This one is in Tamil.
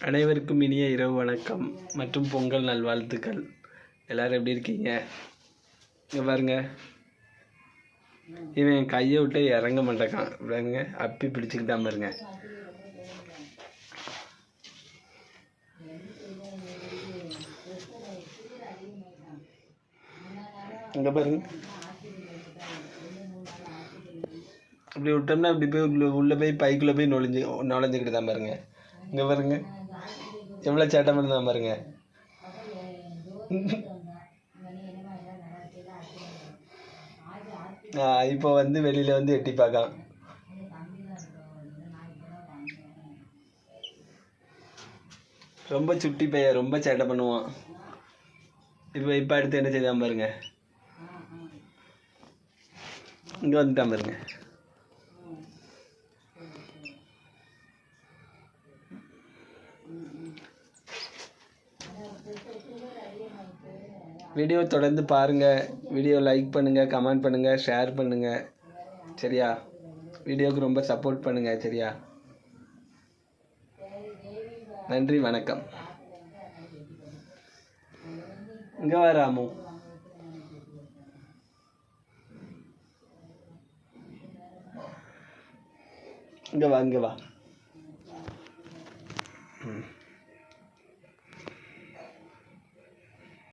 அனைவருக்கும் இனிய இரவு வணக்கம் மற்றும் பொங்கல் நல்வாழ்த்துக்கள். எல்லாரும் எப்படி இருக்கீங்க? இங்கே பாருங்க, இவன் கையை விட்டு இறங்க மாட்டேக்கான். பாருங்க, அப்பி பிடிச்சிக்கிட்டான் பாருங்க. இங்கே பாருங்க, அப்படி விட்டோம்னா அப்படி போய் உள்ளே போய் பைக்குள்ளே போய் நுழைஞ்சிக்கிட்டு தான் பாருங்க. இங்கே பாருங்க, எவ்வளோ சேட்டை பண்ணுதான் பாருங்க. இப்போ வந்து வெளியில் வந்து எட்டி பார்க்கான். ரொம்ப சுட்டி பையன், ரொம்ப சேட்டை பண்ணுவான். இப்போ அடுத்து என்ன செய்தான் பாருங்க. இங்கே வந்துட்டான் பாருங்க. வீடியோ தொடர்ந்து பாருங்கள். வீடியோ லைக் பண்ணுங்கள், கமெண்ட் பண்ணுங்கள், ஷேர் பண்ணுங்கள். சரியா? வீடியோவுக்கு ரொம்ப சப்போர்ட் பண்ணுங்கள். சரியா? நன்றி, வணக்கம். இங்கே வா ராமு, இங்கே வா.